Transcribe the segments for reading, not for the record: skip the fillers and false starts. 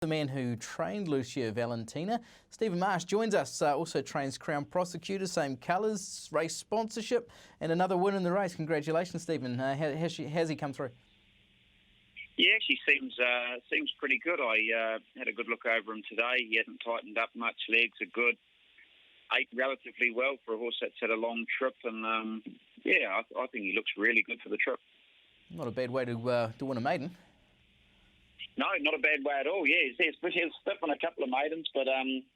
The man who trained Lucia Valentina. Stephen Marsh joins us, also trains Crown Prosecutor, same colours, race sponsorship, and another win in the race. Congratulations, Stephen. How's he come through? Yeah, actually seems pretty good. I had a good look over him today. He hasn't tightened up much. Legs are good. Ate relatively well for a horse that's had a long trip, and I think he looks really good for the trip. Not a bad way to win a maiden. No, not a bad way at all. Yeah, he's stiff on a couple of maidens, but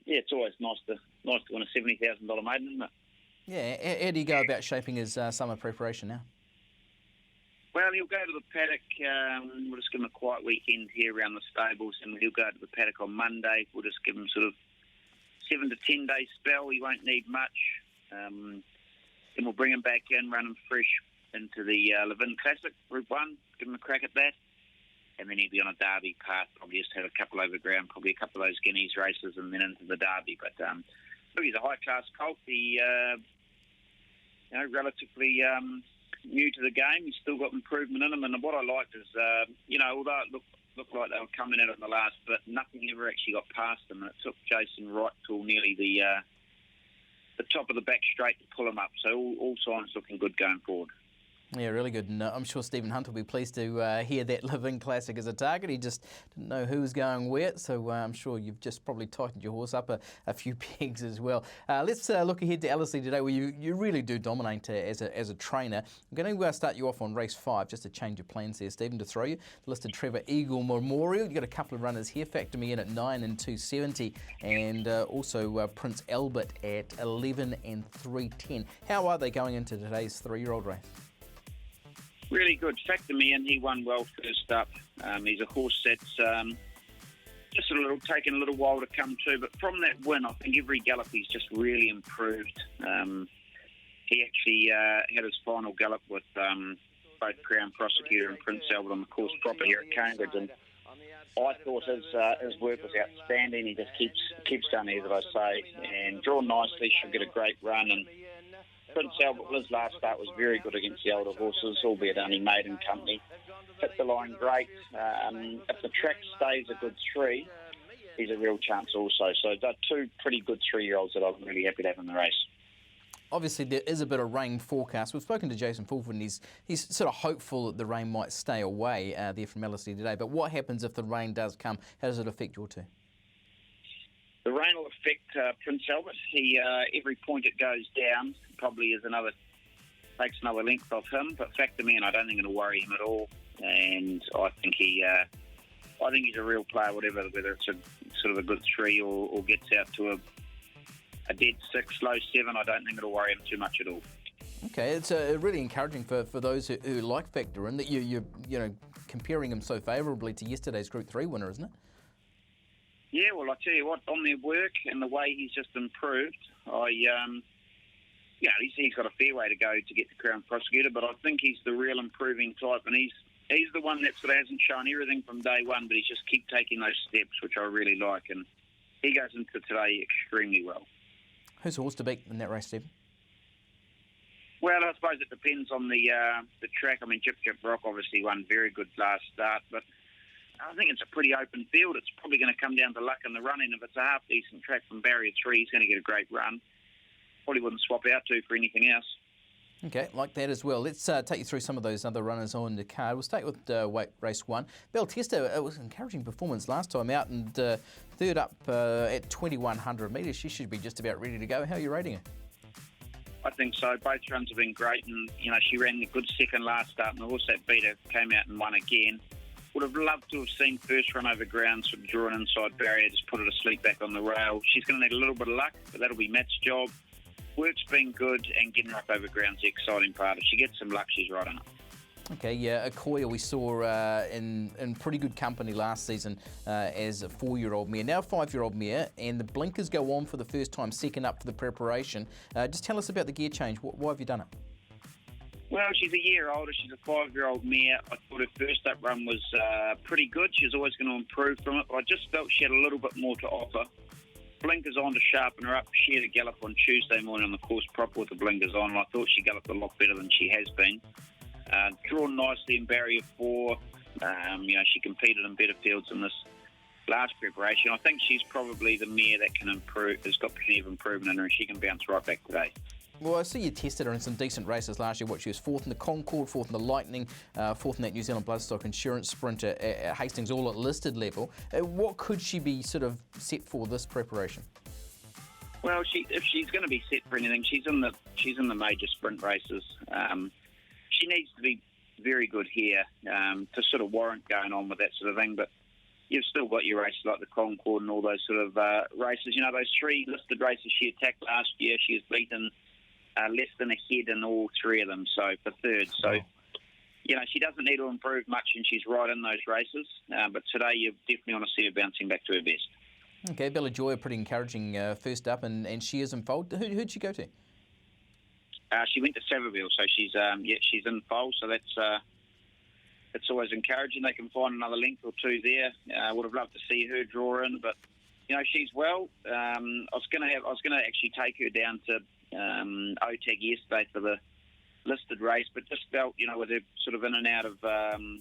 it's always nice to win a $70,000 maiden, isn't it? Yeah. How do you go about shaping his summer preparation now? Well, he'll go to the paddock. We'll just give him a quiet weekend here around the stables, and he'll go to the paddock on Monday. We'll just give him sort of 7 to 10 day spell. He won't need much. Then we'll bring him back in, run him fresh into the Levin Classic Group 1, give him a crack at that. And then he'd be on a Derby path, probably just have a couple over ground, probably a couple of those Guineas races, and then into the Derby. But look, he's a high-class colt. He, relatively new to the game. He's still got improvement in him. And what I liked is, although it looked like they were coming at it in the last bit, nothing ever actually got past him. And it took Jason right till nearly the top of the back straight to pull him up. So all signs looking good going forward. Yeah, really good. And I'm sure Stephen Hunt will be pleased to hear that Living Classic as a target. He just didn't know who was going where, so I'm sure you've just probably tightened your horse up a few pegs as well. Let's look ahead to Ellerslie today, where you really do dominate as a trainer. I'm going to start you off on race 5, just to change your plans there, Stephen, to throw you. The listed Trevor Eagle Memorial. You've got a couple of runners here. Factor me in at 9 and 270, and also Prince Albert at 11 and 310. How are they going into today's 3-year-old race? Really good. Factor me in. He won well first up. He's a horse that's just taken a little while to come to, but from that win, I think every gallop he's just really improved. He actually had his final gallop with both Crown Prosecutor and Prince Albert on the course proper here at Cambridge, and I thought his work was outstanding. He just keeps going, as I say, and drawn nicely, should get a great run. And Prince Albert, his last start was very good against the older horses, albeit only maiden company. Hit the line great. If the track stays a good 3, he's a real chance also. So they're 2 pretty good 3-year-olds that I'm really happy to have in the race. Obviously, there is a bit of rain forecast. We've spoken to Jason Fulford, and he's sort of hopeful that the rain might stay away there from Ellerslie today. But what happens if the rain does come? How does it affect your 2? The rain will affect Prince Albert. He every point it goes down probably takes another length off him. But factor me in, I don't think it'll worry him at all. And I think he's a real player, whether it's a sort of a good 3 or gets out to a dead 6, low 7. I don't think it'll worry him too much at all. Okay, it's really encouraging for those who like factor in that you're comparing him so favourably to yesterday's Group 3 winner, isn't it? Yeah, well, I tell you what, on their work and the way he's just improved, he's got a fair way to go to get the Crown Prosecutor, but I think he's the real improving type, and he's the one that sort of hasn't shown everything from day one, but he's just keep taking those steps, which I really like, and he goes into today extremely well. Who's the horse to beat in that race, Stephen? Well, I suppose it depends on the track. I mean, Jip Rock obviously won very good last start, but I think it's a pretty open field. It's probably going to come down to luck in the running. If it's a half-decent track from Barrier 3, he's going to get a great run. Probably wouldn't swap out to for anything else. Okay, like that as well. Let's take you through some of those other runners on the card. We'll start with race 1. Beltesta, it was an encouraging performance last time out, and third up at 2,100 metres. She should be just about ready to go. How are you rating her? I think so. Both runs have been great, and she ran a good second last start, and the horse that beat her came out and won again. Would have loved to have seen first run over ground, sort of draw an inside barrier, just put it asleep back on the rail. She's going to need a little bit of luck, but that'll be Matt's job. Work's been good, and getting her up over ground's the exciting part. If she gets some luck, she's right on it. Okay, yeah, Akoya we saw in pretty good company last season as a 4-year-old mare, now a 5-year-old mare, and the blinkers go on for the first time, second up for the preparation. Just tell us about the gear change. Why have you done it? Well, she's a year older. She's a 5-year-old mare. I thought her first up run was pretty good. She was always going to improve from it, but I just felt she had a little bit more to offer. Blinkers on to sharpen her up. She had a gallop on Tuesday morning on the course proper with the blinkers on, and I thought she galloped a lot better than she has been. Drawn nicely in barrier 4. She competed in better fields in this last preparation. I think she's probably the mare that can improve, has got plenty of improvement in her, and she can bounce right back today. Well, I see you tested her in some decent races last year. She was fourth in the Concord, fourth in the Lightning, fourth in that New Zealand Bloodstock Insurance Sprint at Hastings, all at listed level. What could she be sort of set for this preparation? Well, if she's going to be set for anything, she's in the major sprint races. She needs to be very good here to sort of warrant going on with that sort of thing. But you've still got your races like the Concord and all those sort of races. You know, those 3 listed races she attacked last year, she has beaten less than a head in all 3 of them, so for third. So, you know, she doesn't need to improve much, and she's right in those races. But today you definitely want to see her bouncing back to her best. Okay, Bella Joy, pretty encouraging first up, and she is in fold. Who'd she go to? She went to Savabeel, so she's in fold, so it's always encouraging. They can find another length or 2 there. Would have loved to see her draw in, but you know, she's well. I was going to actually take her down to OTAG yesterday for the listed race, but just felt, you know, with her sort of in and out of the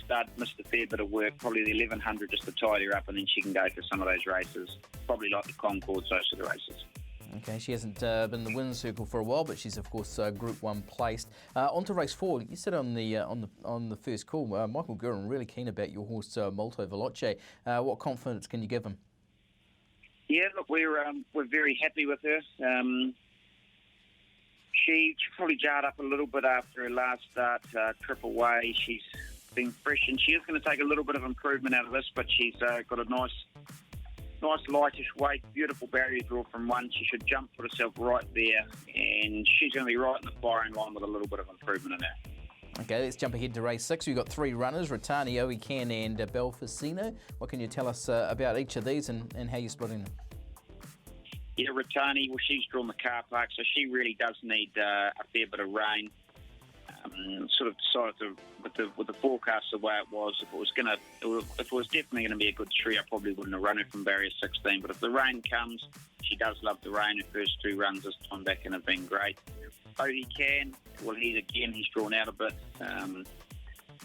stud, missed a fair bit of work, probably the 1100 just to tidy her up, and then she can go for some of those races, probably like the Concords, those sort of races. Okay, she hasn't been in the winner's circle for a while, but she's of course Group 1 placed. On to race 4. You said on the first call, Michael Guerin really keen about your horse Molto Veloce. What confidence can you give him? Yeah, look, we're very happy with her. She probably jarred up a little bit after her last start trip away. She's been fresh, and she is going to take a little bit of improvement out of this, but she's got a nice lightish weight, beautiful barrier draw from 1. She should jump for herself right there, and she's going to be right in the firing line with a little bit of improvement in her. Okay, let's jump ahead to race 6. We've got 3 runners, Ratani, Oican and Belfacino. What can you tell us about each of these and how you're splitting them? Yeah, Ratani, well, she's drawn the car park, so she really does need a fair bit of rain. Sort of decided to, with the forecast the way it was, if it was definitely going to be a good 3, I probably wouldn't have run her from barrier 16. But if the rain comes, she does love the rain. Her first 2 runs this time back and have been great. Oh, he can. Well, he's drawn out a bit.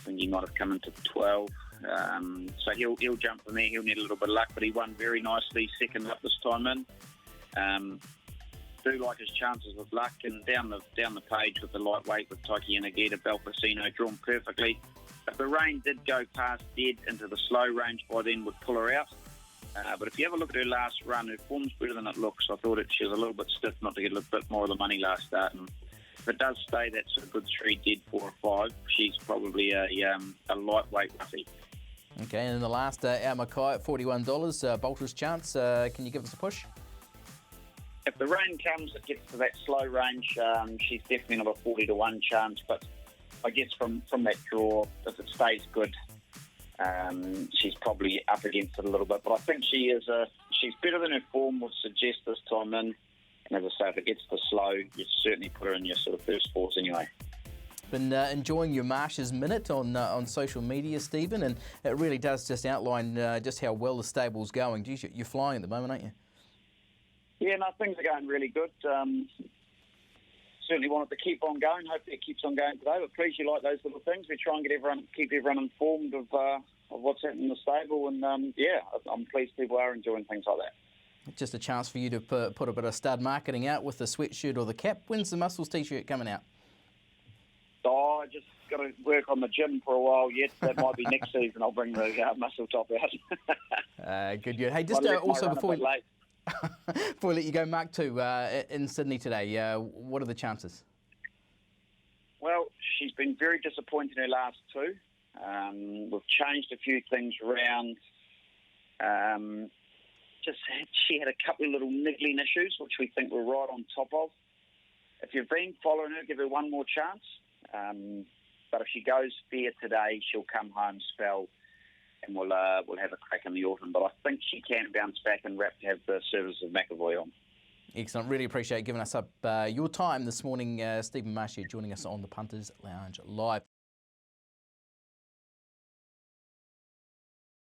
When you might have come into 12. So he'll jump from there. He'll need a little bit of luck, but he won very nicely second up this time in. Do like his chances with luck, and down the page with the lightweight with Taiki Inagita, Belfacino drawn perfectly. If the rain did go past dead into the slow range, by then would pull her out. But if you have a look at her last run, her form's better than it looks. I thought she was a little bit stiff not to get a little bit more of the money last start. And if it does stay that sort of good 3, dead 4 or 5, she's probably a lightweight roughie. Okay, and in the last, our Mackay at $41, Bolter's chance. Can you give us a push? If the rain comes, it gets to that slow range. She's definitely not a 40 to 1 chance, but I guess from that draw, if it stays good, she's probably up against it a little bit. But I think she's better than her form would suggest this time in. And as I say, if it gets to slow, you certainly put her in your sort of first 4s anyway. Been enjoying your Marsh's Minute on social media, Stephen, and it really does just outline just how well the stable's going. Geez, you're flying at the moment, aren't you? Yeah, no, things are going really good. Certainly want it to keep on going. Hopefully it keeps on going today. But please, you like those little things. We try and keep everyone informed of what's happening in the stable. And I'm pleased people are enjoying things like that. Just a chance for you to put a bit of stud marketing out with the sweatshirt or the cap. When's the Muscles t-shirt coming out? Oh, I just got to work on the gym for a while yet. That might be next season. I'll bring the muscle top out. Good. Hey, just also before we let you go, Mark 2 in Sydney today, what are the chances? Well, she's been very disappointed in her last 2. We've changed a few things around. She had a couple of little niggling issues, which we think we're right on top of. If you've been following her, give her one more chance. But if she goes fair today, she'll come home spell, and we'll have a crack in the autumn. But I think she can bounce back and have the service of McAvoy on. Excellent. Really appreciate giving us up your time this morning. Stephen Marsh here joining us on the Punters Lounge Live.